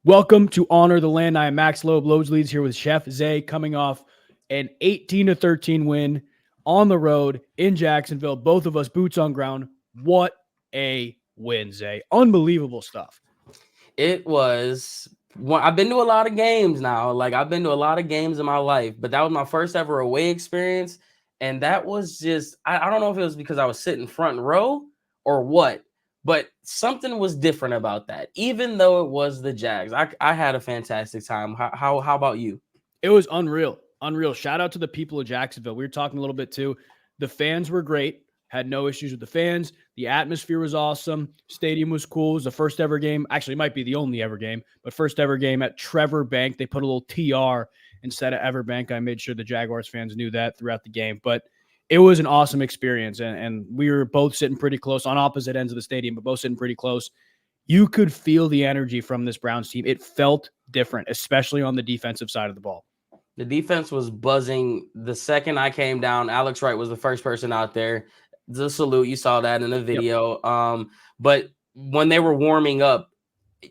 Welcome to Honor the Land. I am Max Loeb, Loeb's Leads here with Chef Zay, coming off an 18-13 win on the road in Jacksonville. Both of us boots on ground. What a win, Zay. Unbelievable stuff. It was I've been to a lot of games now. I've been to a lot of games in my life, but that was my first ever away experience. And that was just, I don't know if it was because I was sitting front row or what, but something was different about that. Even though it was the Jags, I had a fantastic time. How about you? It was unreal. Unreal. Shout out to the people of Jacksonville. We were talking a little bit too. The fans were great. Had no issues with the fans. The atmosphere was awesome. Stadium was cool. It was the first ever game. Actually, it might be the only ever game, but first ever game at Trevor Bank. They put a little TR instead of Everbank. I made sure the Jaguars fans knew that throughout the game. But it was an awesome experience. And we were both sitting pretty close on opposite ends of the stadium, but both sitting pretty close. You could feel the energy from this Browns team. It felt different, especially on the defensive side of the ball. The defense was buzzing. The second I came down, Alex Wright was the first person out there. The salute, you saw that in the video. Yep. But when they were warming up,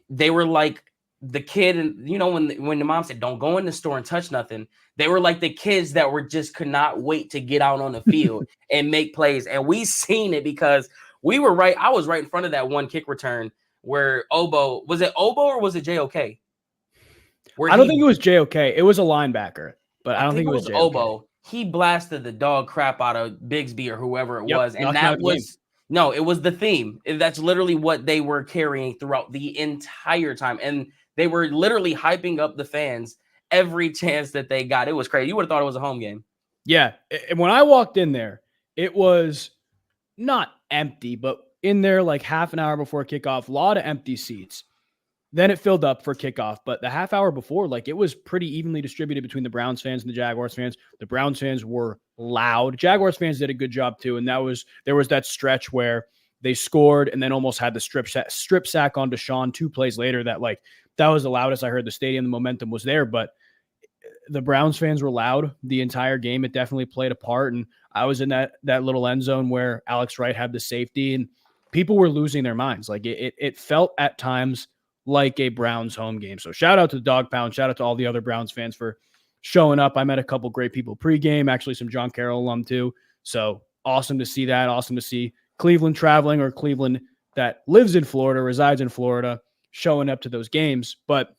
they were like the kid, and when the mom said, "Don't go in the store and touch nothing," they were like the kids that could not wait to get out on the field and make plays. And we seen it because we were right. I was right in front of that one kick return where was it Obo or was it JOK? I don't think it was JOK. It was a linebacker, but I don't think it was JOK. Obo. He blasted the dog crap out of Bigsby or whoever it was. And that was it was the theme. That's literally what they were carrying throughout the entire time. And they were literally hyping up the fans every chance that they got. It was crazy. You would have thought it was a home game. Yeah. And when I walked in there, it was not empty, but in there like half an hour before kickoff, a lot of empty seats. Then it filled up for kickoff, but the half hour before, it was pretty evenly distributed between the Browns fans and the Jaguars fans. The Browns fans were loud. Jaguars fans did a good job too, and there was that stretch where they scored and then almost had the strip sack on Deshaun 2 plays later. That was the loudest I heard the stadium. The momentum was there, but the Browns fans were loud the entire game. It definitely played a part, and I was in that little end zone where Alex Wright had the safety, and people were losing their minds. It felt at times like a Browns home game. So shout out to the Dog Pound. Shout out to all the other Browns fans for showing up. I met a couple great people pregame, actually some John Carroll alum too. So awesome to see that. Awesome to see Cleveland traveling, or Cleveland that lives in Florida, resides in Florida, showing up to those games. But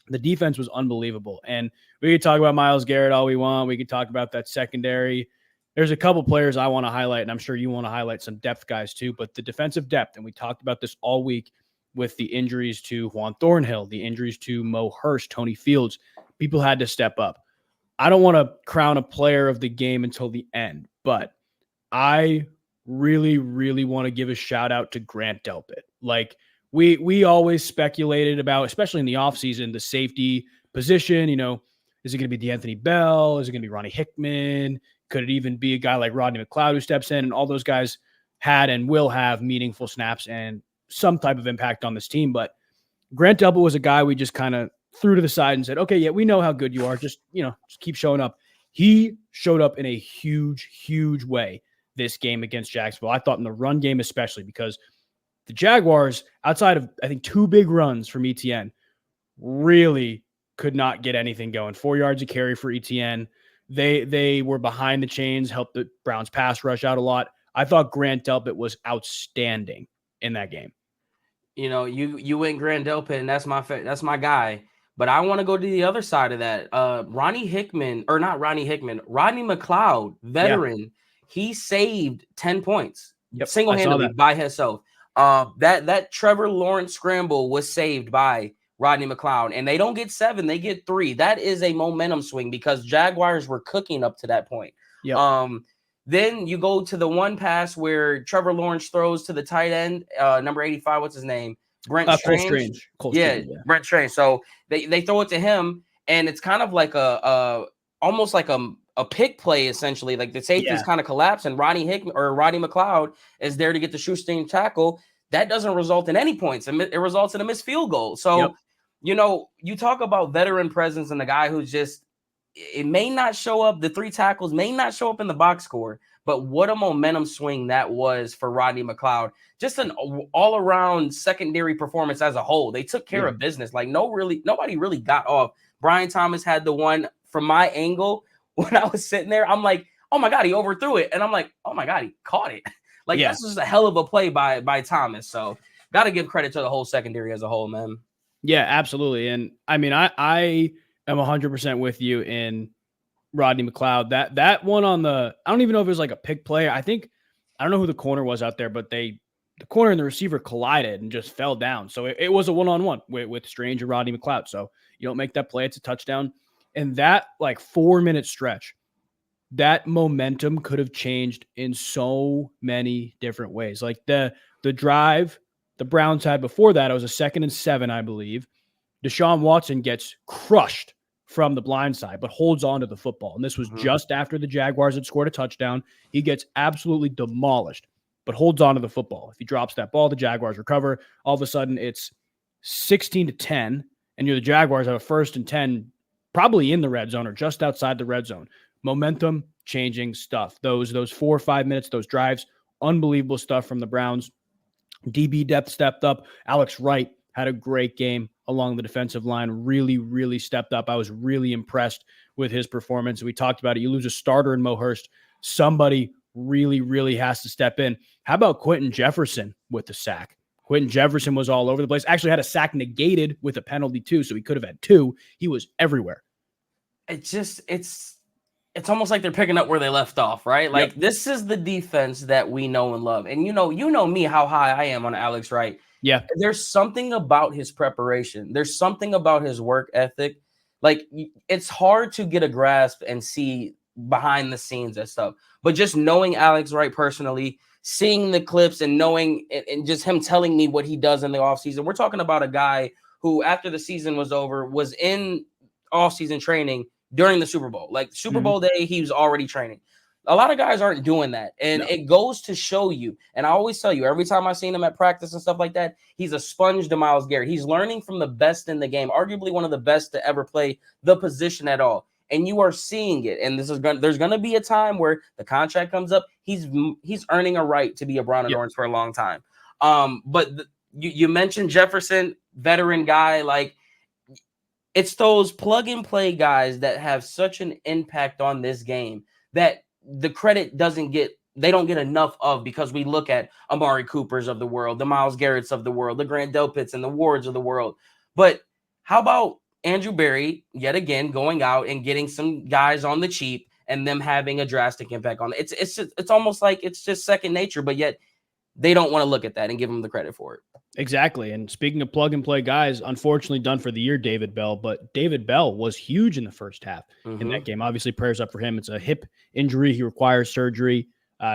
the defense was unbelievable. And we could talk about Myles Garrett all we want. We could talk about that secondary. There's a couple players I want to highlight, and I'm sure you want to highlight some depth guys too. But the defensive depth, and we talked about this all week, with the injuries to Juan Thornhill, the injuries to Mo Hurst, Tony Fields, people had to step up. I don't want to crown a player of the game until the end, but I really, really want to give a shout out to Grant Delpit. We always speculated about, especially in the offseason, the safety position. Is it going to be D'Anthony Bell? Is it going to be Ronnie Hickman? Could it even be a guy like Rodney McLeod who steps in? And all those guys had and will have meaningful snaps and some type of impact on this team. But Grant Delpit was a guy we just kind of threw to the side and said, okay, yeah, we know how good you are. Just keep showing up. He showed up in a huge, huge way this game against Jacksonville. I thought in the run game, especially because the Jaguars, outside of, I think, 2 big runs from ETN, really could not get anything going. 4 yards of carry for ETN. They were behind the chains, helped the Browns pass rush out a lot. I thought Grant Delpit was outstanding in that game. You went Grant Delpit, and that's my guy. But I want to go to the other side of that. Rodney McLeod, veteran, yeah. He saved 10 points single-handedly by himself. That Trevor Lawrence scramble was saved by Rodney McLeod, and they don't get 7, they get 3. That is a momentum swing because Jaguars were cooking up to that point. Yep. Then you go to the one pass where Trevor Lawrence throws to the tight end, number 85. What's his name? Brent Strange. Yeah, Brent Strange. So they throw it to him, and it's kind of like almost like a pick play essentially. Like the safeties kind of collapse, and Rodney McLeod is there to get the shoestring tackle. That doesn't result in any points. It results in a missed field goal. So you talk about veteran presence and the guy who's just. It may not show up. The 3 tackles may not show up in the box score, But what a momentum swing that was for Rodney McLeod. Just an all-around secondary performance as a whole. They took care of business. Like nobody really got off. Brian Thomas had the one from my angle when I was sitting there. I'm like, oh my God, he overthrew it. And I'm like, oh my God, he caught it. Like that's just a hell of a play by Thomas. So got to give credit to the whole secondary as a whole, man. Yeah, absolutely. And I mean, I am 100% with you in Rodney McLeod. That one on the, I don't even know if it was like a pick play. I don't know who the corner was out there, but the corner and the receiver collided and just fell down. So it was a one-on-one with Strange and Rodney McLeod. So you don't make that play, it's a touchdown. And that like 4-minute stretch, that momentum could have changed in so many different ways. Like the drive the Browns had before that, it was a 2nd and 7, I believe. Deshaun Watson gets crushed from the blind side, but holds on to the football. And this was just after the Jaguars had scored a touchdown. He gets absolutely demolished, but holds on to the football. If he drops that ball, the Jaguars recover. All of a sudden, it's 16-10, and you're the Jaguars have a 1st and 10, probably in the red zone or just outside the red zone. Momentum changing stuff. Those 4 or 5 minutes, those drives, unbelievable stuff from the Browns. DB depth stepped up. Alex Wright had a great game along the defensive line, really, really stepped up. I was really impressed with his performance. We talked about it. You lose a starter in Mo Hurst. Somebody really, really has to step in. How about Quentin Jefferson with the sack? Quentin Jefferson was all over the place. Actually had a sack negated with a penalty too, so he could have had 2. He was everywhere. It's almost like they're picking up where they left off, right? Like this is the defense that we know and love. And you know me, how high I am on Alex Wright. Yeah. There's something about his preparation. There's something about his work ethic. Like it's hard to get a grasp and see behind the scenes and stuff. But just knowing Alex Wright personally, seeing the clips and knowing and just him telling me what he does in the offseason. We're talking about a guy who, after the season was over, was in offseason training during the Super Bowl. Like Super Bowl day, he was already training. A lot of guys aren't doing that. And it goes to show you. And I always tell you, every time I've seen him at practice and stuff like that, he's a sponge to Myles Garrett. He's learning from the best in the game, arguably one of the best to ever play the position at all. And you are seeing it. And there's going to be a time where the contract comes up. He's earning a right to be a Brown and Orange for a long time. But you mentioned Jefferson, veteran guy. Like, it's those plug and play guys that have such an impact on this game that the credit don't get enough of, because we look at Amari Coopers of the world, the Myles Garretts of the world, the Grant Delpits and the Wards of the world. But how about Andrew Berry yet again going out and getting some guys on the cheap and them having a drastic impact on it? It's almost like it's just second nature, but yet they don't want to look at that and give them the credit for it. Exactly. And speaking of plug and play guys, unfortunately done for the year, David Bell. But David Bell was huge in the first half in that game. Obviously, prayers up for him. It's a hip injury. He requires surgery.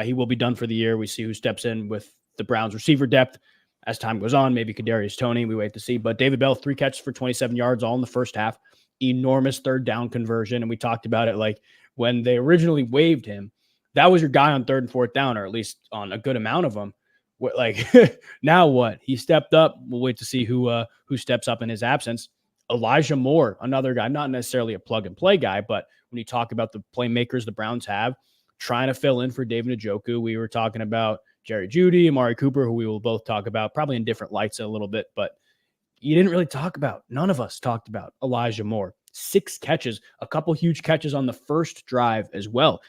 He will be done for the year. We see who steps in with the Browns receiver depth as time goes on. Maybe Kadarius Toney. We wait to see. But David Bell, 3 catches for 27 yards, all in the first half. Enormous third down conversion. And we talked about it, like when they originally waived him, that was your guy on 3rd and 4th down, or at least on a good amount of them. Like now what? He stepped up. We'll wait to see who steps up in his absence. Elijah Moore, another guy, not necessarily a plug and play guy, but when you talk about the playmakers the Browns have, trying to fill in for David Njoku, we were talking about Jerry Jeudy, Amari Cooper, who we will both talk about probably in different lights a little bit, but you didn't really talk about, none of us talked about Elijah Moore. 6 catches, a couple huge catches on the first drive as well.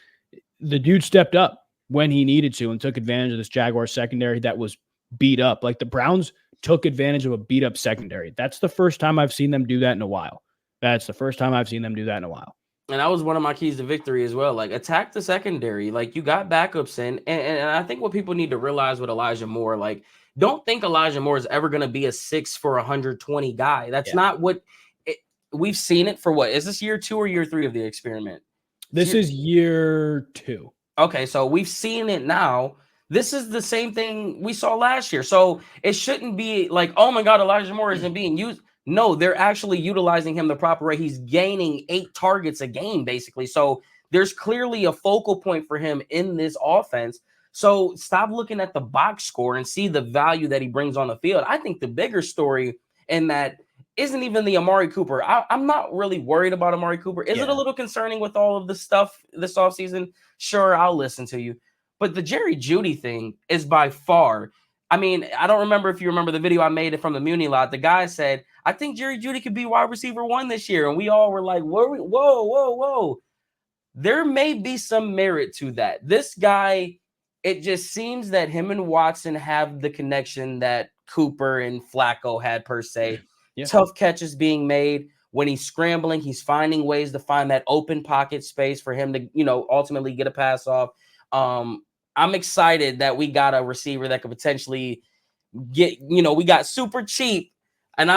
The dude stepped up when he needed to and took advantage of this Jaguar secondary that was beat up. Like the Browns took advantage of a beat up secondary. That's the first time I've seen them do that in a while. And that was one of my keys to victory as well. Like, attack the secondary. Like, you got backups in. And I think what people need to realize with Elijah Moore, like, don't think Elijah Moore is ever going to be a 6 for 120 guy. That's not what we've seen it for. What is this, year 2 or year 3 of the experiment? This is year 2. Okay, so we've seen it now. This is the same thing we saw last year. So it shouldn't be like, oh my God, Elijah Moore isn't being used. No, they're actually utilizing him the proper way. He's gaining 8 targets a game, basically. So there's clearly a focal point for him in this offense. So stop looking at the box score and see the value that he brings on the field. I think the bigger story in that isn't even the Amari Cooper. I'm not really worried about Amari Cooper. Is it a little concerning with all of the stuff this offseason? Sure, I'll listen to you. But the Jerry Jeudy thing is by far. I mean, I don't remember if you remember the video I made it from the Muni lot. The guy said, I think Jerry Jeudy could be wide receiver 1 this year. And we all were like, whoa. There may be some merit to that. This guy, it just seems that him and Watson have the connection that Cooper and Flacco had per se. Yeah. Tough catches being made. When he's scrambling, he's finding ways to find that open pocket space for him to, ultimately get a pass off. I'm excited that we got a receiver that could potentially get, we got super cheap, and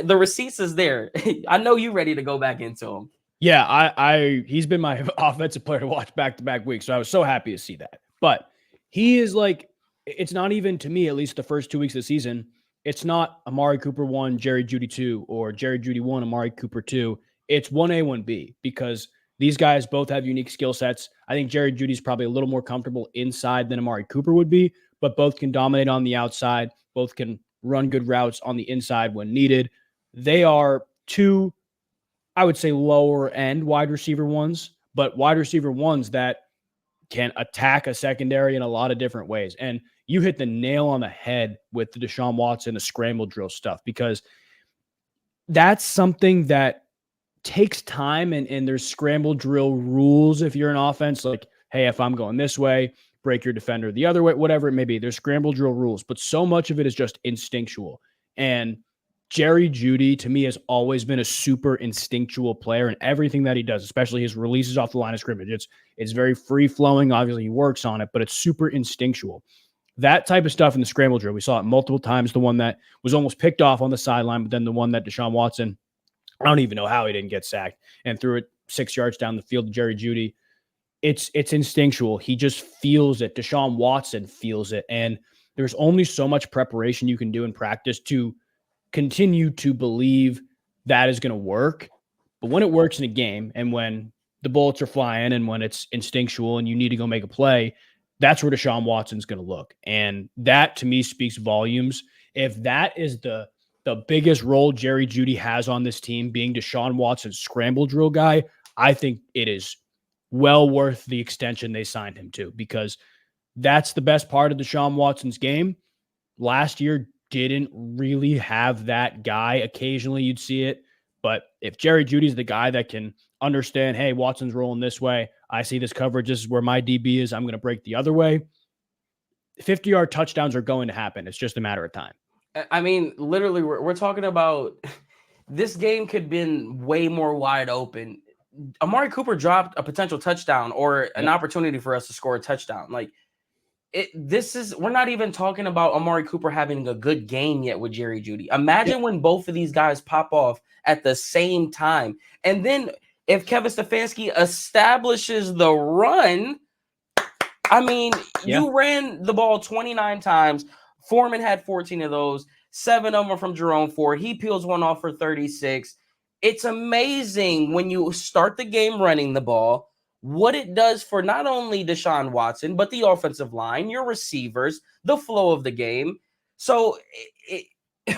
the receipts is there. I know you ready to go back into him. Yeah, he's been my offensive player to watch back-to-back weeks, so I was so happy to see that. But he is like, it's not even, to me, at least the first 2 weeks of the season, it's not Amari Cooper 1, Jerry Jeudy 2, or Jerry Jeudy 1, Amari Cooper 2. It's 1A, 1B, because these guys both have unique skill sets. I think Jerry Jeudy's probably a little more comfortable inside than Amari Cooper would be, but both can dominate on the outside. Both can run good routes on the inside when needed. They are two, I would say, lower end wide receiver ones, but wide receiver ones that can attack a secondary in a lot of different ways. And you hit the nail on the head with the Deshaun Watson, the scramble drill stuff, because that's something that takes time, and there's scramble drill rules if you're an offense. Like, hey, if I'm going this way, break your defender the other way, whatever it may be. There's scramble drill rules, but so much of it is just instinctual. And Jerry Jeudy, to me, has always been a super instinctual player in everything that he does, especially his releases off the line of scrimmage. It's very free-flowing. Obviously, he works on it, but it's super instinctual. That type of stuff in the scramble drill, we saw it multiple times. The one that was almost picked off on the sideline, but then the one that Deshaun Watson, I don't even know how he didn't get sacked, and threw it 6 yards down the field to Jerry Jeudy. It's instinctual. He just feels it. Deshaun Watson feels it. And there's only so much preparation you can do in practice to continue to believe that is going to work. But when it works in a game, and when the bullets are flying, and when it's instinctual and you need to go make a play, that's where Deshaun Watson's going to look. And that, to me, speaks volumes. If that is the biggest role Jerry Jeudy has on this team, being Deshaun Watson's scramble drill guy, I think it is well worth the extension they signed him to, because that's the best part of Deshaun Watson's game. Last year didn't really have that guy. Occasionally you'd see it, but if Jerry Jeudy's the guy that can understand, hey, Watson's rolling this way, I see this coverage, this is where my DB is, I'm going to break the other way, 50-yard touchdowns are going to happen. It's just a matter of time. I mean, literally, we're talking about this game could have been way more wide open. Amari Cooper dropped a potential touchdown or an opportunity for us to score a touchdown. Like, we're not even talking about Amari Cooper having a good game yet with Jerry Jeudy. Imagine when both of these guys pop off at the same time. And then if Kevin Stefanski establishes the run, I mean, you ran the ball 29 times. Foreman had 14 of those, 7 of them from Jerome Ford. He peels one off for 36. It's amazing when you start the game running the ball, what it does for not only Deshaun Watson, but the offensive line, your receivers, the flow of the game. So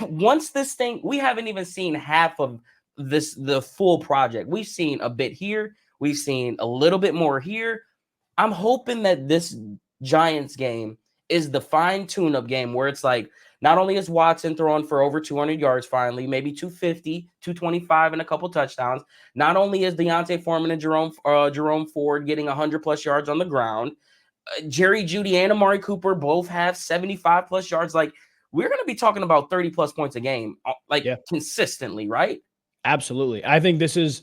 once this thing, we haven't even seen half of the full project. We've seen a bit here. We've seen a little bit more here. I'm hoping that this Giants game is the fine tune-up game where it's like, not only is Watson throwing for over 200 yards finally, maybe 250, 225 and a couple touchdowns. Not only is Deontay Foreman and Jerome Ford getting 100-plus yards on the ground, Jerry Jeudy and Amari Cooper both have 75-plus yards. Like, we're going to be talking about 30-plus points a game, consistently, right? Absolutely. I think this is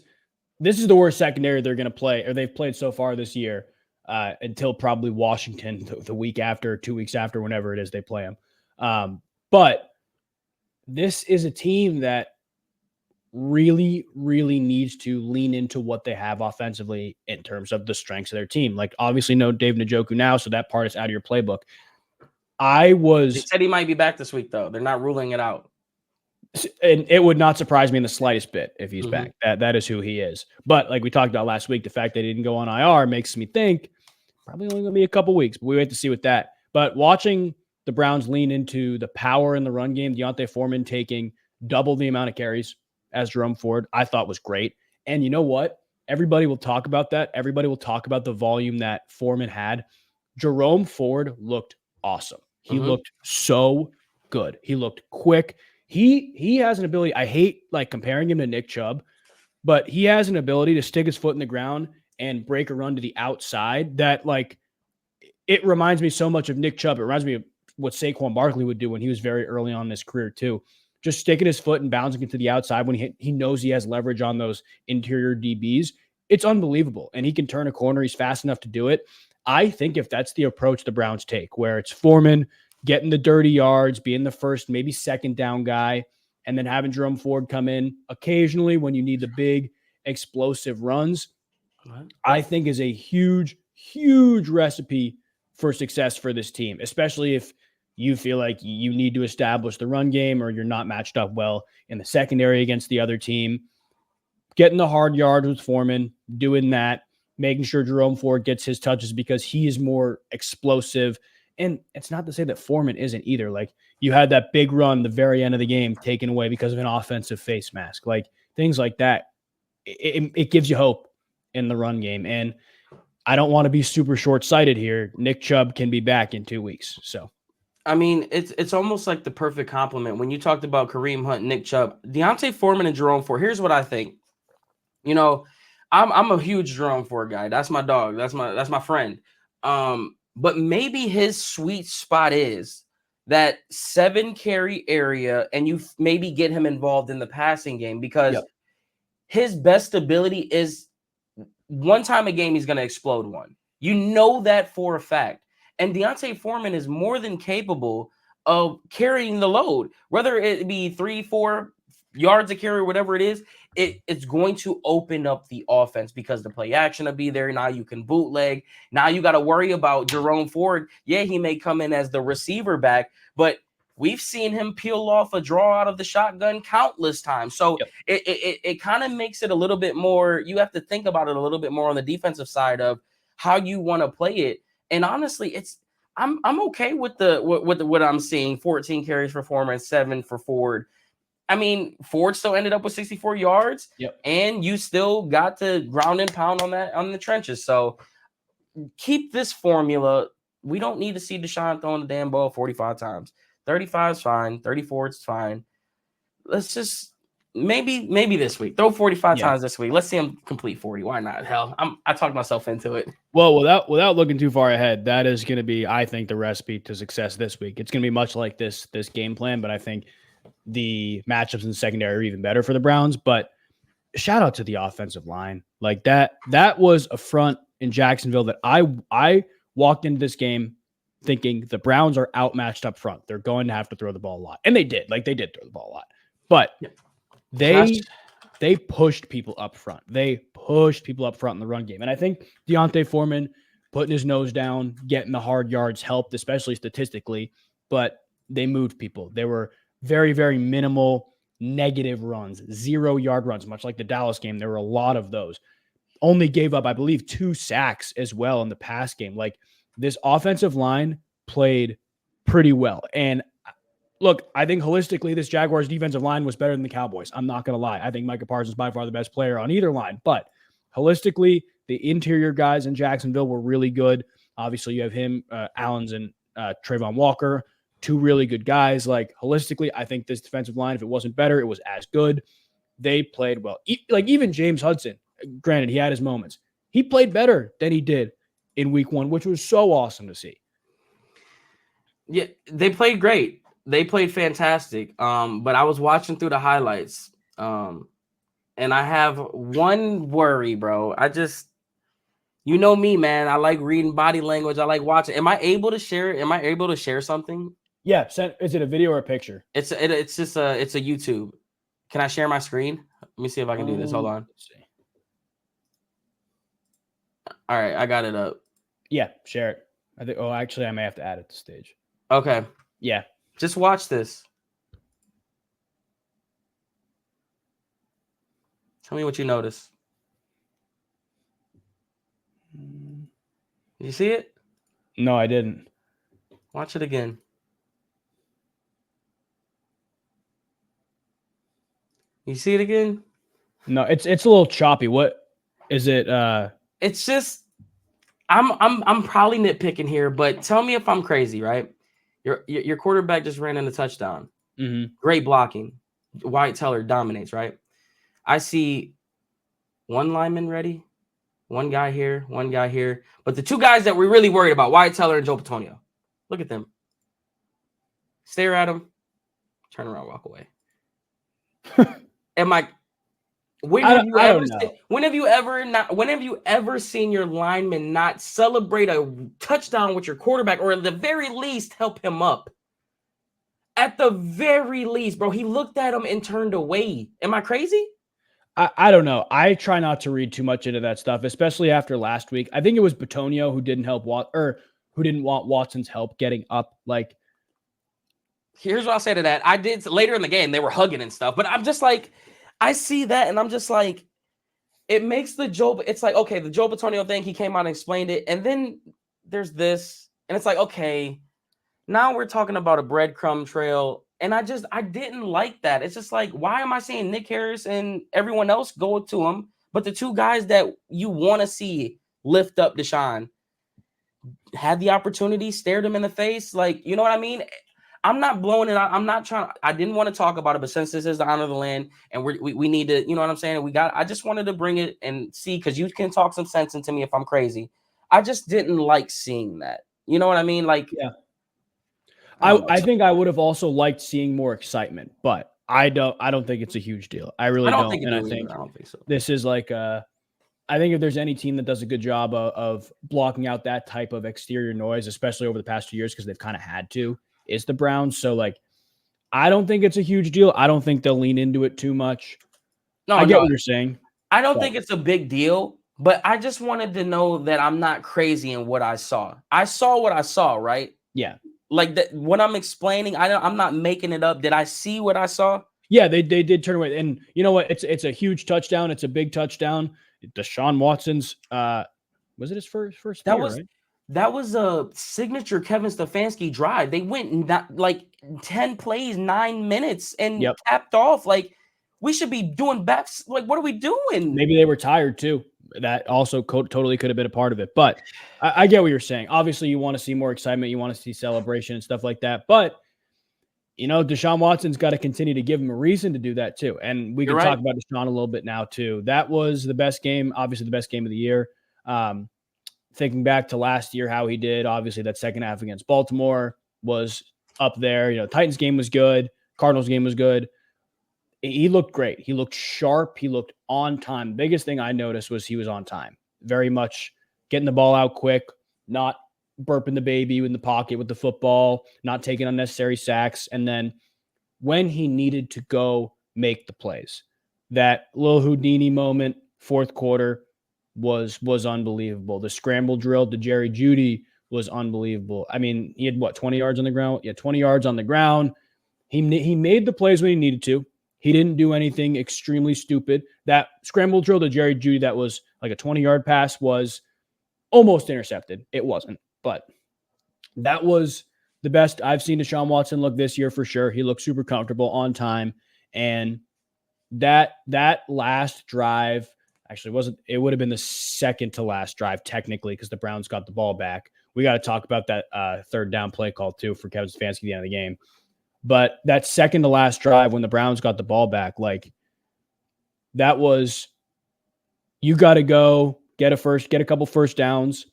the worst secondary they're going to play, or they've played so far this year, until probably Washington the week after, 2 weeks after, whenever it is they play them. But this is a team that really, really needs to lean into what they have offensively in terms of the strengths of their team. Like, obviously, no Dave Njoku now, so that part is out of your playbook. They said he might be back this week, though. They're not ruling it out. And it would not surprise me in the slightest bit if he's back. That is who he is. But like we talked about last week, the fact that he didn't go on IR makes me think probably only going to be a couple weeks. But we wait to see with that. But watching the Browns lean into the power in the run game, Deontay Foreman taking double the amount of carries as Jerome Ford, I thought was great. And you know what? Everybody will talk about that. Everybody will talk about the volume that Foreman had. Jerome Ford looked awesome. He looked so good. He looked quick. He has an ability. I hate like comparing him to Nick Chubb, but he has an ability to stick his foot in the ground and break a run to the outside that like it reminds me so much of Nick Chubb. It reminds me of what Saquon Barkley would do when he was very early on in his career too. Just sticking his foot and bouncing into the outside when he knows he has leverage on those interior DBs. It's unbelievable. And he can turn a corner. He's fast enough to do it. I think if that's the approach the Browns take, where it's Foreman getting the dirty yards, being the first, maybe second down guy, and then having Jerome Ford come in occasionally when you need the big explosive runs, I think is a huge, huge recipe for success for this team, especially if you feel like you need to establish the run game or you're not matched up well in the secondary against the other team. Getting the hard yards with Foreman, doing that, making sure Jerome Ford gets his touches because he is more explosive. And it's not to say that Foreman isn't either. Like you had that big run the very end of the game taken away because of an offensive face mask. Like things like that, it gives you hope in the run game. And I don't want to be super short-sighted here. Nick Chubb can be back in 2 weeks. So, I mean, it's almost like the perfect compliment. When you talked about Kareem Hunt, Nick Chubb, Deontay Foreman, and Jerome Ford, here's what I think. You know, I'm a huge Jerome Ford guy. That's my dog. That's my friend. But maybe his sweet spot is that 7 carry area, and you maybe get him involved in the passing game because his best ability is one time a game he's going to explode one. You know that for a fact. And Deontay Foreman is more than capable of carrying the load, whether it be 3-4 yards a carry, whatever it is. It's going to open up the offense because the play action will be there. Now you can bootleg. Now you got to worry about Jerome Ford. Yeah, he may come in as the receiver back, but we've seen him peel off a draw out of the shotgun countless times. So it kind of makes it a little bit more, you have to think about it a little bit more on the defensive side of how you want to play it. And honestly, I'm okay with what I'm seeing. 14 carries for Foreman, 7 for Ford. I mean, Ford still ended up with 64 yards, and you still got to ground and pound on the trenches. So keep this formula. We don't need to see Deshaun throwing the damn ball 45 times. 35 is fine. 34 is fine. Let's just maybe this week throw 45 times this week. Let's see him complete 40. Why not? Hell, I talked myself into it. Well, without looking too far ahead, that is going to be, I think, the recipe to success this week. It's going to be much like this game plan, but I think the matchups in the secondary are even better for the Browns. But shout out to the offensive line. Like that was a front in Jacksonville that I walked into this game thinking the Browns are outmatched up front. They're going to have to throw the ball a lot. And they did. Like they did throw the ball a lot. But they pushed people up front. They pushed people up front in the run game. And I think Deontay Foreman putting his nose down, getting the hard yards helped, especially statistically, but they moved people. They were very, very minimal negative runs, 0-yard runs, much like the Dallas game. There were a lot of those. Only gave up, I believe, 2 sacks as well in the pass game. Like this offensive line played pretty well. And look, I think holistically, this Jaguars defensive line was better than the Cowboys. I'm not going to lie. I think Micah Parsons is by far the best player on either line. But holistically, the interior guys in Jacksonville were really good. Obviously, you have him, Allens, and Trayvon Walker, 2 really good guys. Like holistically, I think this defensive line, if it wasn't better, it was as good. They played well. Like even James Hudson, granted, he had his moments. He played better than he did in week 1, which was so awesome to see. Yeah, they played great. They played fantastic. But I was watching through the highlights. And I have one worry, bro. You know me, man. I like reading body language. I like watching. Am I able to share? Am I able to share something? Yeah. Is it a video or a picture? It's just a YouTube. Can I share my screen? Let me see if I can do this. Hold on. Let's see. All right, I got it up. Yeah, share it. I think. Oh, actually, I may have to add it to stage. Okay. Yeah. Just watch this. Tell me what you notice. Did you see it? No, I didn't. Watch it again. You see it again? No, it's a little choppy. What is it? It's just I'm probably nitpicking here, but tell me if I'm crazy, right? Your quarterback just ran in a touchdown. Mm-hmm. Great blocking. Wyatt Teller dominates, right? I see one lineman ready, one guy here, but the two guys that we're really worried about, Wyatt Teller and Joe Petonio. Look at them. Stare at them. Turn around, walk away. Am I? When have you ever? When have you ever seen your lineman not celebrate a touchdown with your quarterback, or at the very least help him up? At the very least, bro, he looked at him and turned away. Am I crazy? I don't know. I try not to read too much into that stuff, especially after last week. I think it was Petonio who didn't who didn't want Watson's help getting up. Like, here's what I'll say to that. I did later in the game, they were hugging and stuff, but I'm just like, I see that and I'm just like, it makes it's like, okay, the Joe Petonio thing, he came out and explained it. And then there's this, and it's like, okay, now we're talking about a breadcrumb trail. And I didn't like that. It's just like, why am I seeing Nick Harris and everyone else go to him, but the two guys that you want to see lift up Deshaun had the opportunity, stared him in the face? Like, you know what I mean? I'm not blowing it out. I'm not trying. I didn't want to talk about it, but since this is the honor of the land, and we need to, you know what I'm saying? I just wanted to bring it and see, because you can talk some sense into me if I'm crazy. I just didn't like seeing that. You know what I mean? Like, yeah. I think I would have also liked seeing more excitement, but I don't think it's a huge deal. I really don't. And I don't think so. This is like I think if there's any team that does a good job of blocking out that type of exterior noise, especially over the past 2 years, because they've kind of had to, is the Browns. So like, I don't think it's a huge deal. I don't think they'll lean into it too much. No, I get what you're saying. I don't think it's a big deal, but I just wanted to know that I'm not crazy in what I saw. I saw what I saw, right? Yeah. Like that, what I'm explaining, I'm not making it up. Did I see what I saw? Yeah, they did turn away. And you know what? It's a huge touchdown. It's a big touchdown. Deshaun Watson's was it his first that year, was right? That was a signature Kevin Stefanski drive. They went like 10 plays, 9 minutes, and capped off. Like, we should be doing backs. Like, what are we doing? Maybe they were tired too. That also totally could have been a part of it. But I get what you're saying. Obviously, you want to see more excitement. You want to see celebration and stuff like that. But, you know, Deshaun Watson's got to continue to give him a reason to do that too. And we can talk about Deshaun a little bit now too. That was the best game, obviously the best game of the year. Thinking back to last year, how he did, obviously that second half against Baltimore was up there. You know, Titans game was good. Cardinals game was good. He looked great. He looked sharp. He looked on time. The biggest thing I noticed was he was on time. Very much getting the ball out quick, not burping the baby in the pocket with the football, not taking unnecessary sacks. And then when he needed to go make the plays, that little Houdini moment, fourth quarter, was unbelievable. The scramble drill to Jerry Jeudy was unbelievable. I mean, he had 20 yards on the ground? Yeah, 20 yards on the ground. He made the plays when he needed to. He didn't do anything extremely stupid. That scramble drill to Jerry Jeudy that was like a 20-yard pass was almost intercepted. It wasn't, but that was the best I've seen Deshaun Watson look this year for sure. He looked super comfortable, on time, and that last drive actually wasn't. It would have been the second to last drive technically, because the Browns got the ball back. We got to talk about that third down play call too for Kevin Stefanski at the end of the game. But that second to last drive when the Browns got the ball back, like, that was, you got to go get a couple first downs,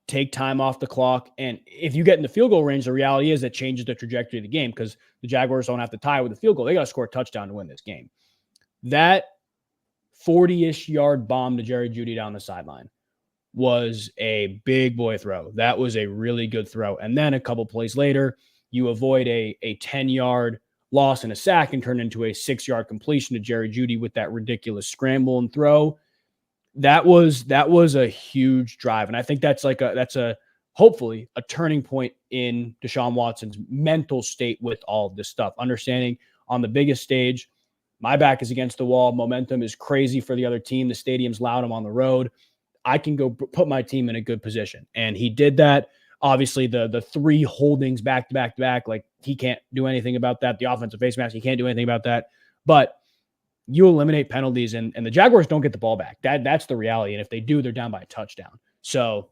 take time off the clock. And if you get in the field goal range, the reality is that changes the trajectory of the game, because the Jaguars don't have to tie with a field goal. They got to score a touchdown to win this game. That 40-ish yard bomb to Jerry Jeudy down the sideline was a big boy throw. That was a really good throw. And then a couple plays later, you avoid a 10-yard loss and a sack and turn into a 6-yard completion to Jerry Jeudy with that ridiculous scramble and throw. That was a huge drive. And I think that's hopefully a turning point in Deshaun Watson's mental state with all of this stuff. Understanding on the biggest stage, my back is against the wall. Momentum is crazy for the other team. The stadium's loud. I'm on the road. I can go put my team in a good position. And he did that. Obviously, the 3 holdings back to back, like, he can't do anything about that. The offensive face mask, he can't do anything about that. But you eliminate penalties, and the Jaguars don't get the ball back. That's the reality. And if they do, they're down by a touchdown. So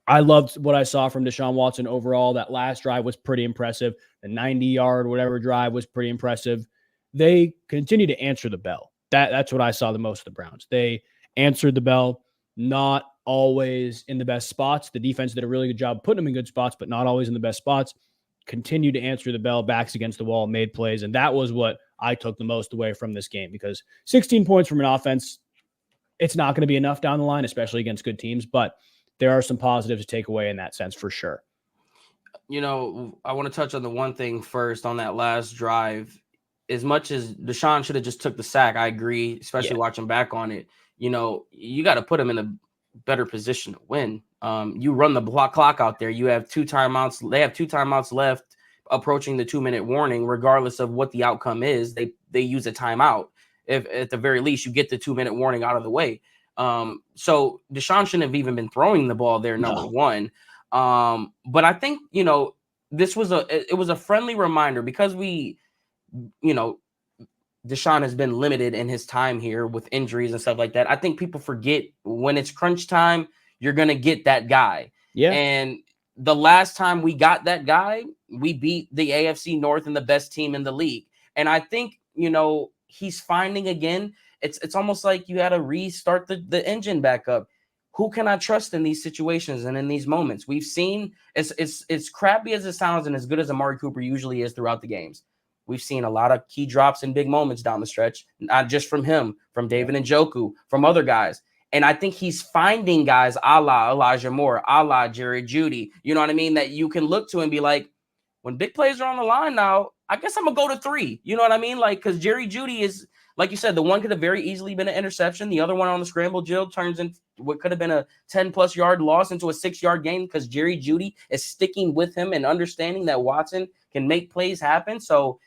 I loved what I saw from Deshaun Watson overall. That last drive was pretty impressive. The 90-yard whatever drive was pretty impressive. They continue to answer the bell. That's what I saw the most of the Browns. They answered the bell, not always in the best spots. The defense did a really good job putting them in good spots, but not always in the best spots. Continued to answer the bell, backs against the wall, made plays. And that was what I took the most away from this game, because 16 points from an offense, it's not going to be enough down the line, especially against good teams. But there are some positives to take away in that sense for sure. You know, I want to touch on the one thing first on that last drive. As much as Deshaun should have just took the sack, I agree, especially watching back on it. You know, you got to put him in a better position to win. You run the clock out there. You have 2 timeouts. They have 2 timeouts left approaching the 2-minute warning. Regardless of what the outcome is, they use a timeout. If at the very least you get the 2-minute warning out of the way. So Deshaun shouldn't have even been throwing the ball there, number one. But I think, you know, it was a friendly reminder, because Deshaun has been limited in his time here with injuries and stuff like that. I think people forget when it's crunch time, you're going to get that guy. Yeah. And the last time we got that guy, we beat the AFC North and the best team in the league. And I think, you know, he's finding again, it's almost like you got to restart the engine back up. Who can I trust in these situations and in these moments? We've seen it's crappy as it sounds, and as good as Amari Cooper usually is throughout the games. We've seen a lot of key drops and big moments down the stretch, not just from him, from David Njoku, from other guys. And I think he's finding guys a la Elijah Moore, a la Jerry Jeudy, you know what I mean, that you can look to and be like, when big plays are on the line now, I guess I'm going to go to 3. You know what I mean? Like, because Jerry Jeudy is, like you said, the one could have very easily been an interception. The other one on the scramble drill turns into what could have been a 10-plus yard loss into a 6-yard gain, because Jerry Jeudy is sticking with him and understanding that Watson can make plays happen. So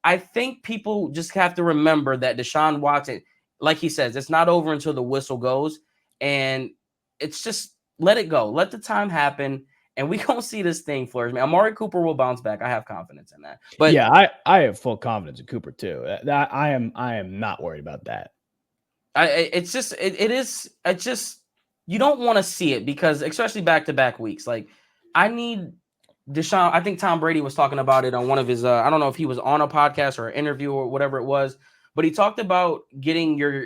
I think people just have to remember that Deshaun Watson, like he says, it's not over until the whistle goes. And it's just let it go. Let the time happen. And we don't see this thing flourish. Man, Amari Cooper will bounce back. I have confidence in that. But yeah, I have full confidence in Cooper too. I am not worried about that. It's just you don't want to see it, because especially back-to-back weeks. Like, I need Deshaun. I think Tom Brady was talking about it on one of his I don't know if he was on a podcast or an interview or whatever it was, but he talked about getting your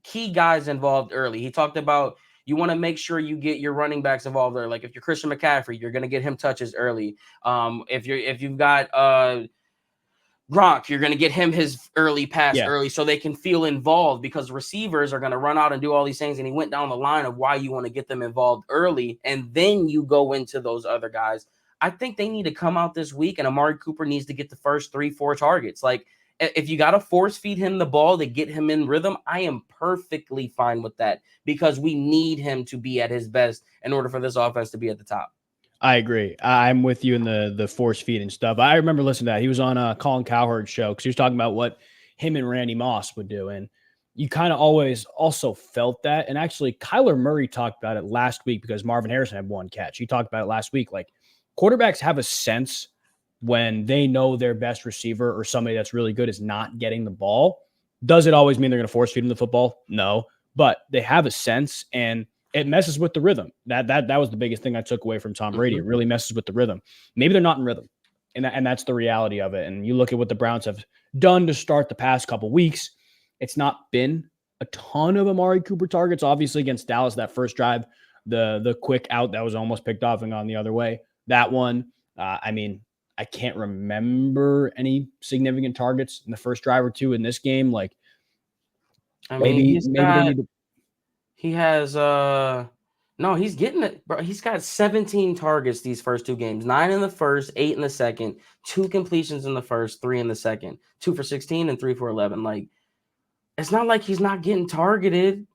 key guys involved early. He talked about, you want to make sure you get your running backs involved there. Like, if you're Christian McCaffrey, you're going to get him touches early. If you've got Gronk, you're going to get him his early pass early, so they can feel involved, because receivers are going to run out and do all these things. And he went down the line of why you want to get them involved early, and then you go into those other guys. I think they need to come out this week, and Amari Cooper needs to get the first 3-4 targets. Like, if you got to force feed him the ball to get him in rhythm, I am perfectly fine with that, because we need him to be at his best in order for this offense to be at the top. I agree. I'm with you in the force feed and stuff. I remember listening to that. He was on Colin Cowherd's show, because he was talking about what him and Randy Moss would do. And you kind of always also felt that. And actually, Kyler Murray talked about it last week, because Marvin Harrison had 1 catch. He talked about it last week. Like, quarterbacks have a sense when they know their best receiver or somebody that's really good is not getting the ball. Does it always mean they're going to force feed him the football? No, but they have a sense, and it messes with the rhythm. That was the biggest thing I took away from Tom Brady. It really messes with the rhythm. Maybe they're not in rhythm, and that's the reality of it. And you look at what the Browns have done to start the past couple weeks. It's not been a ton of Amari Cooper targets. Obviously, against Dallas, that first drive, the quick out that was almost picked off and gone the other way. That one, I mean, I can't remember any significant targets in the first drive or two in this game. Like, I mean, he's getting it, bro. He's got 17 targets these first 2 games, 9 in the first, 8 in the second, 2 completions in the first, 3 in the second, 2 for 16 and 3 for 11. Like, it's not like he's not getting targeted.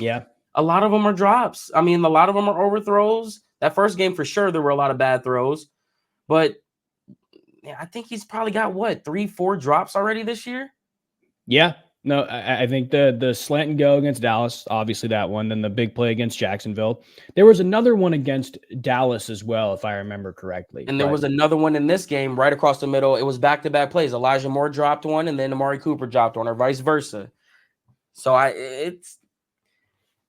Yeah. A lot of them are drops. I mean, a lot of them are overthrows. That first game, for sure, there were a lot of bad throws, but I think he's probably got 3-4 drops already this year. Yeah. No, I think the slant and go against Dallas, obviously that one, then the big play against Jacksonville. There was another one against Dallas as well, if I remember correctly. And there was another one in this game right across the middle. It was back-to-back plays. Elijah Moore dropped one, and then Amari Cooper dropped one, or vice versa. So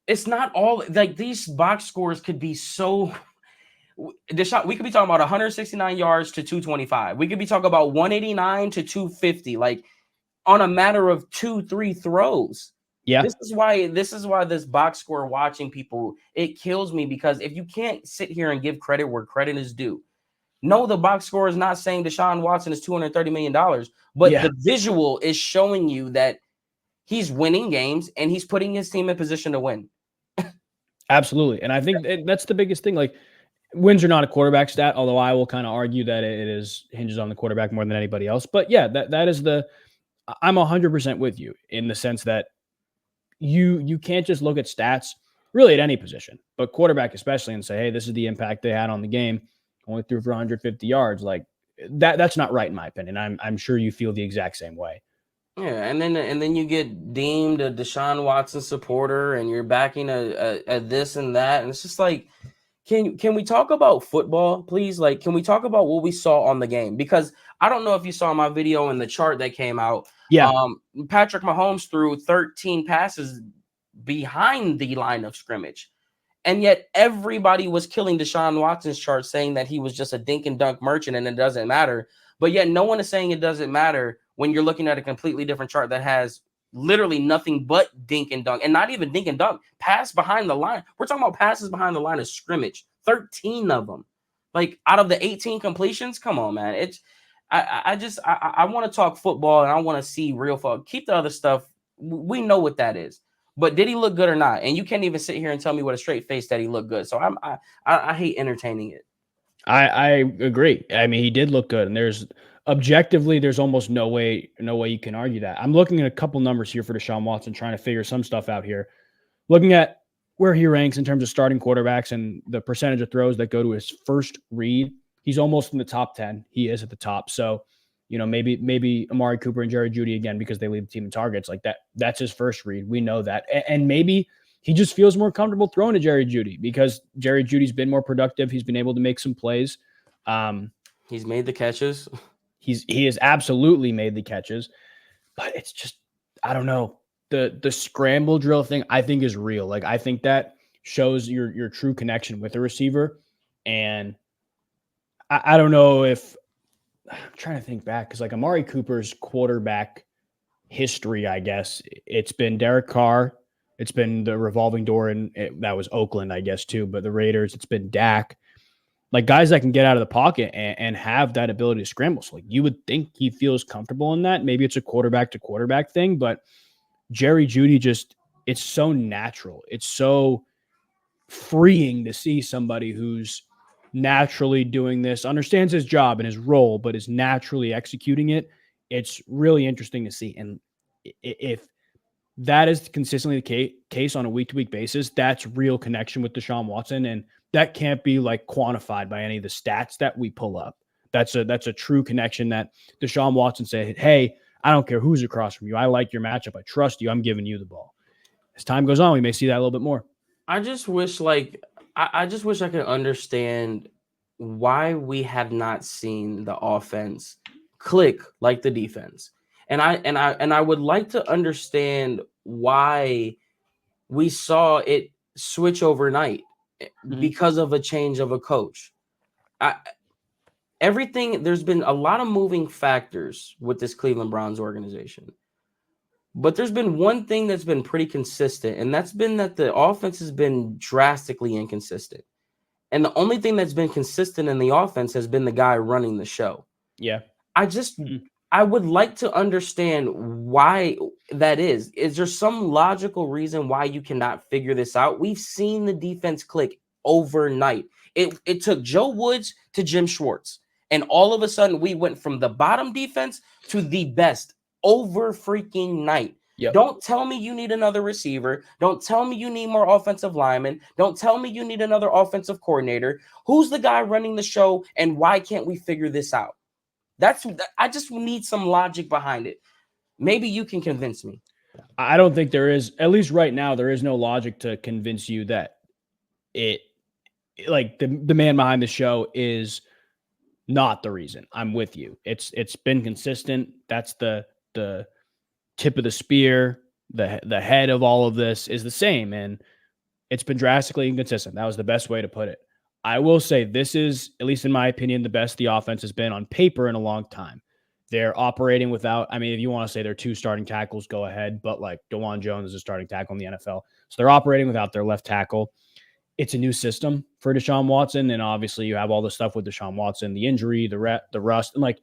it's not all like these box scores could be so. Deshaun, we could be talking about 169 yards to 225. We could be talking about 189 to 250, like on a matter of 2-3 throws. Yeah. This is why this box score watching people, it kills me, because if you can't sit here and give credit where credit is due. No, the box score is not saying Deshaun Watson is $230 million, but the visual is showing you that he's winning games and he's putting his team in position to win. Absolutely. And I think that's the biggest thing. Like, wins are not a quarterback stat, although I will kind of argue that it is hinges on the quarterback more than anybody else. But yeah, that is I'm 100% with you in the sense that you can't just look at stats really at any position, but quarterback especially, and say, hey, this is the impact they had on the game. Only threw for 150 yards. Like that's not right in my opinion. I'm sure you feel the exact same way. Yeah, and then you get deemed a Deshaun Watson supporter, and you're backing a this and that, and it's just like, can we talk about football, please? Like, can we talk about what we saw on the game? Because I don't know if you saw my video in the chart that came out. Yeah. Patrick Mahomes threw 13 passes behind the line of scrimmage. And yet everybody was killing Deshaun Watson's chart, saying that he was just a dink and dunk merchant and it doesn't matter. But yet no one is saying it doesn't matter when you're looking at a completely different chart that has literally nothing but dink and dunk, and not even dink and dunk, pass behind the line. We're talking about passes behind the line of scrimmage, 13 of them. Like, out of the 18 completions, come on, man. It's I want to talk football and I want to see real football. Keep the other stuff. We know what that is. But did he look good or not? And you can't even sit here and tell me with a straight face that he looked good. So I hate entertaining it. I agree. I mean, he did look good, and there's almost no way you can argue that. I'm looking at a couple numbers here for Deshaun Watson, trying to figure some stuff out here. Looking at where he ranks in terms of starting quarterbacks and the percentage of throws that go to his first read, he's almost in the top 10. He is at the top. So, maybe Amari Cooper and Jerry Jeudy again, because they lead the team in targets like that. That's his first read. We know that. And maybe he just feels more comfortable throwing to Jerry Jeudy because Jerry Judy's been more productive. He's been able to make some plays. He's made the catches. He has absolutely made the catches, but it's just, I don't know. The scramble drill thing, I think, is real. Like, I think that shows your true connection with the receiver. And I don't know if I'm trying to think back, because like Amari Cooper's quarterback history, I guess it's been Derek Carr, it's been the revolving door, and that was Oakland, I guess, too. But the Raiders, it's been Dak. Like, guys that can get out of the pocket and have that ability to scramble. So, like, you would think he feels comfortable in that. Maybe it's a quarterback to quarterback thing, but Jerry Jeudy it's so natural. It's so freeing to see somebody who's naturally doing this, understands his job and his role, but is naturally executing it. It's really interesting to see. And if that is consistently the case on a week-to-week basis, that's real connection with Deshaun Watson. And that can't be like quantified by any of the stats that we pull up. That's a true connection that Deshaun Watson said, hey, I don't care who's across from you. I like your matchup. I trust you. I'm giving you the ball. As time goes on, we may see that a little bit more. I just wish I could understand why we have not seen the offense click like the defense. And I would like to understand why we saw it switch overnight because of a change of a coach. There's been a lot of moving factors with this Cleveland Browns organization. But there's been one thing that's been pretty consistent, and that's been that the offense has been drastically inconsistent. And the only thing that's been consistent in the offense has been the guy running the show. Yeah. I would like to understand why that is. Is there some logical reason why you cannot figure this out? We've seen the defense click overnight. It took Joe Woods to Jim Schwartz. And all of a sudden, we went from the bottom defense to the best over freaking night. Yep. Don't tell me you need another receiver. Don't tell me you need more offensive linemen. Don't tell me you need another offensive coordinator. Who's the guy running the show, and why can't we figure this out? I just need some logic behind it. Maybe you can convince me. I don't think there is, at least right now, there is no logic to convince you that the man behind the show is not the reason. I'm with you. It's been consistent. That's the tip of the spear. the head of all of this is the same, and it's been drastically inconsistent. That was the best way to put it. I will say this is, at least in my opinion, the best the offense has been on paper in a long time. They're operating without, I mean, if you want to say they're 2 starting tackles, go ahead. But like DeJuan Jones is a starting tackle in the NFL. So they're operating without their left tackle. It's a new system for Deshaun Watson. And obviously you have all the stuff with Deshaun Watson, the injury, the rust. And like,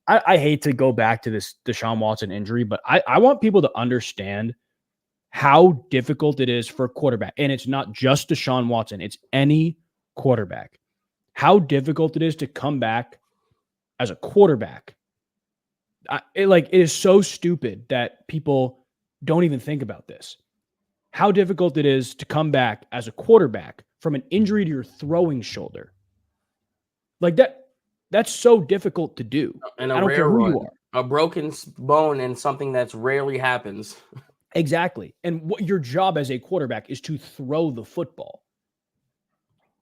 I hate to go back to this Deshaun Watson injury, but I want people to understand how difficult it is for a quarterback. And it's not just Deshaun Watson. It's any quarterback. How difficult it is to come back as a quarterback. It is so stupid that people don't even think about this. How difficult it is to come back as a quarterback from an injury to your throwing shoulder. Like that's so difficult to do. And I don't care who you are. A broken bone and something that's rarely happens. Exactly. And what your job as a quarterback is to throw the football.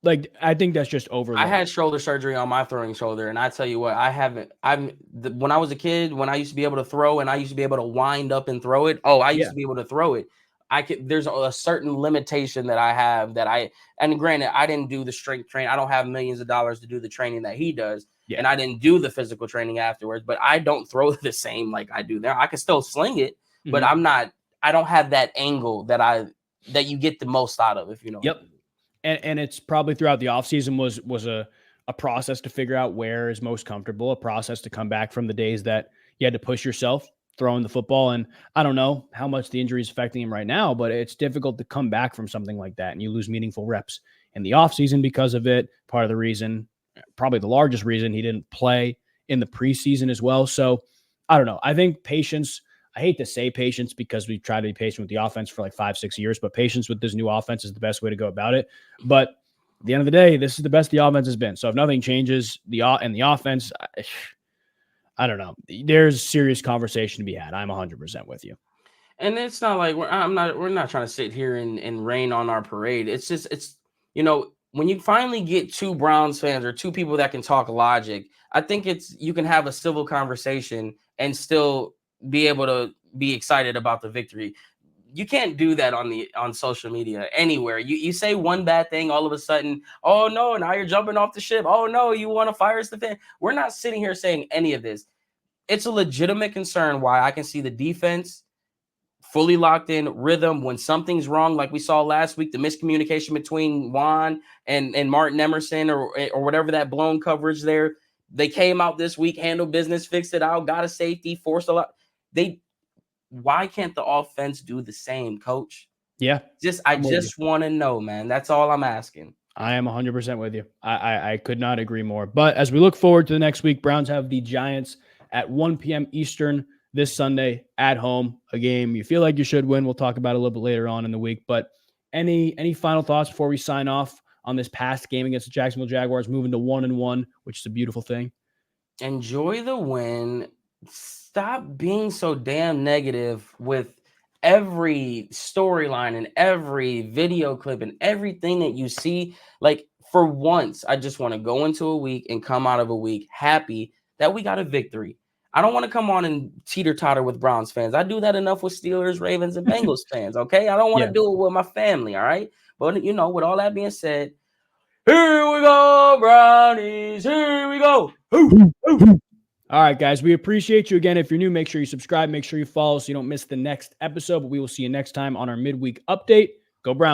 Like, I think that's just overlooked. I had shoulder surgery on my throwing shoulder, and I tell you what, when I was a kid, when I used to be able to throw and I used to be able to wind up and throw it. I used to be able to throw it. There's a certain limitation that I have and granted, I didn't do the strength training. I don't have millions of dollars to do the training that he does. Yeah. And I didn't do the physical training afterwards, but I don't throw the same like I do there. I can still sling it, but I don't have that angle that you get the most out of, if you know. Yep. And it's probably throughout the offseason was a process to figure out where is most comfortable, a process to come back from the days that you had to push yourself throwing the football. And I don't know how much the injury is affecting him right now, but it's difficult to come back from something like that. And you lose meaningful reps in the offseason because of it. Part of the reason, probably the largest reason, he didn't play in the preseason as well. So I don't know. I think patience, I hate to say patience because we've tried to be patient with the offense for like 5-6 years, but patience with this new offense is the best way to go about it. But at the end of the day, this is the best the offense has been. So if nothing changes in the offense, I don't know. There's serious conversation to be had. I'm 100% with you. And it's not like we're not trying to sit here and rain on our parade. It's just, when you finally get 2 Browns fans or 2 people that can talk logic, I think you can have a civil conversation and still be able to be excited about the victory. You can't do that on social media anywhere. You say one bad thing, all of a sudden, oh no, now you're jumping off the ship. Oh no, you want to fire us the fan. We're not sitting here saying any of this. It's a legitimate concern why I can see the defense fully locked in rhythm when something's wrong, like we saw last week, the miscommunication between Juan and Martin Emerson or whatever, that blown coverage there. They came out this week, handled business, fixed it out, got a safety, forced a lot. Why can't the offense do the same, Coach? Yeah. I just want to know, man. That's all I'm asking. I am 100% with you. I could not agree more. But as we look forward to the next week, Browns have the Giants at 1 p.m. Eastern this Sunday at home, a game you feel like you should win. We'll talk about it a little bit later on in the week. But any final thoughts before we sign off on this past game against the Jacksonville Jaguars, moving to 1-1, which is a beautiful thing? Enjoy the win. Stop being so damn negative with every storyline and every video clip and everything that you see. Like, for once, I just want to go into a week and come out of a week happy that we got a victory. I don't want to come on and teeter-totter with Browns fans. I do that enough with Steelers, Ravens, and Bengals fans, okay? I don't want to do it with my family, all right? But, with all that being said, here we go, Brownies. Here we go. All right, guys, we appreciate you again. If you're new, make sure you subscribe. Make sure you follow so you don't miss the next episode. But we will see you next time on our midweek update. Go Browns.